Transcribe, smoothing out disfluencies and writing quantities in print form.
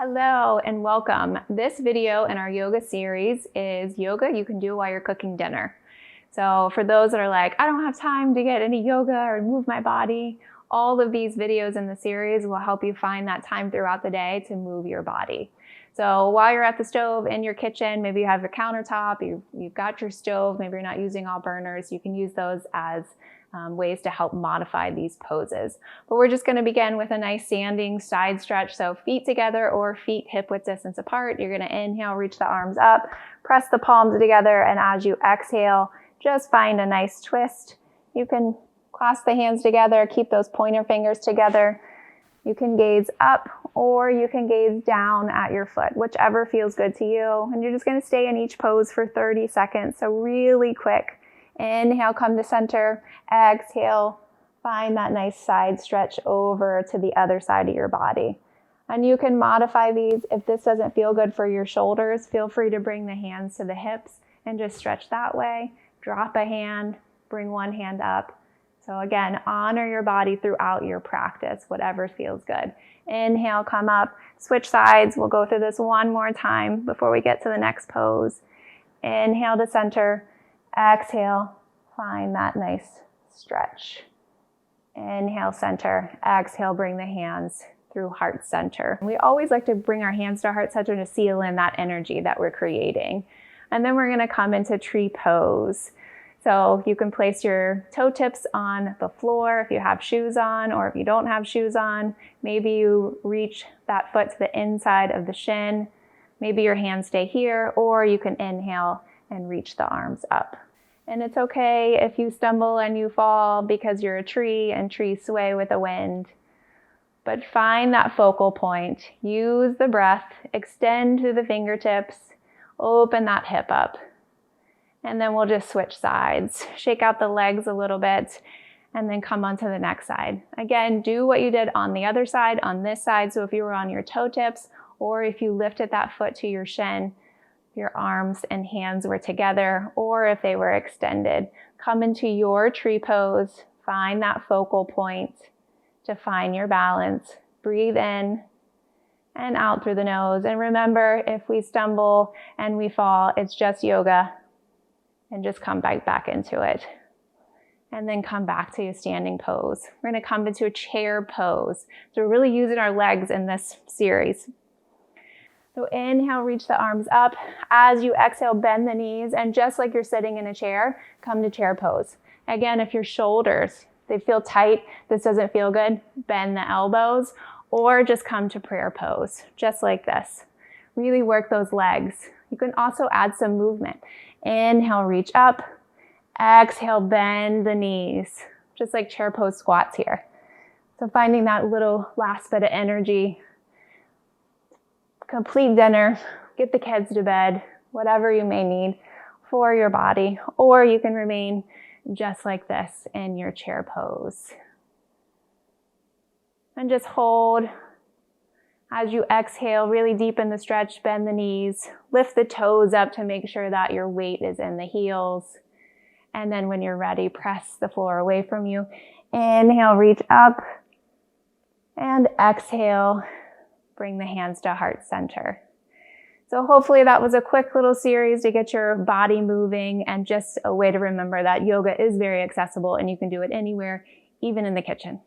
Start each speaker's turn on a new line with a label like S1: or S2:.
S1: Hello and welcome. This video in our yoga series is yoga you can do while you're cooking dinner. So for those that are like, I don't have time to get any yoga or move my body, all of these videos in the series will help you find that time throughout the day to move your body. So while you're at the stove in your kitchen, maybe you have a countertop, you've got your stove, maybe you're not using all burners, you can use those as ways to help modify these poses. But we're just going to begin with a nice standing side stretch. So feet together or feet hip width distance apart. You're going to inhale, reach the arms up, press the palms together, and as you exhale, just find a nice twist. You can clasp the hands together, keep those pointer fingers together. You can gaze up or you can gaze down at your foot, whichever feels good to you. And you're just going to stay in each pose for 30 seconds. So really quick. Inhale, come to center. Exhale, find that nice side stretch over to the other side of your body. And you can modify these. If this doesn't feel good for your shoulders, feel free to bring the hands to the hips and just stretch that way. Drop a hand, bring one hand up. So again, honor your body throughout your practice, whatever feels good. Inhale, come up, switch sides. We'll go through this one more time before we get to the next pose. Inhale to center. Exhale, find that nice stretch. Inhale, center. Exhale, bring the hands through heart center. We always like to bring our hands to heart center to seal in that energy that we're creating. And then we're going to come into tree pose. So you can place your toe tips on the floor if you have shoes on, or if you don't have shoes on, maybe you reach that foot to the inside of the shin. Maybe your hands stay here, or you can inhale and reach the arms up. And it's okay if you stumble and you fall because you're a tree and trees sway with the wind. But find that focal point. Use the breath. Extend through the fingertips. Open that hip up. And then we'll just switch sides. Shake out the legs a little bit and then come onto the next side. Again, do what you did on the other side, on this side. So if you were on your toe tips or if you lifted that foot to your shin, your arms and hands were together, or if they were extended. Come into your tree pose. Find that focal point to find your balance. Breathe in and out through the nose. And remember, if we stumble and we fall, it's just yoga. And just come back into it. And then come back to a standing pose. We're going to come into a chair pose. So we're really using our legs in this series. So inhale, reach the arms up. As you exhale, bend the knees. And just like you're sitting in a chair, come to chair pose. Again, if your shoulders, they feel tight, this doesn't feel good, bend the elbows. Or just come to prayer pose, just like this. Really work those legs. You can also add some movement. Inhale, reach up. Exhale, bend the knees. Just like chair pose squats here. So finding that little last bit of energy. Complete dinner, get the kids to bed, whatever you may need for your body, or you can remain just like this in your chair pose. And just hold. As you exhale, really deepen the stretch, bend the knees, lift the toes up to make sure that your weight is in the heels. And then when you're ready, press the floor away from you. Inhale, reach up, and exhale. Bring the hands to heart center. So hopefully that was a quick little series to get your body moving and just a way to remember that yoga is very accessible and you can do it anywhere, even in the kitchen.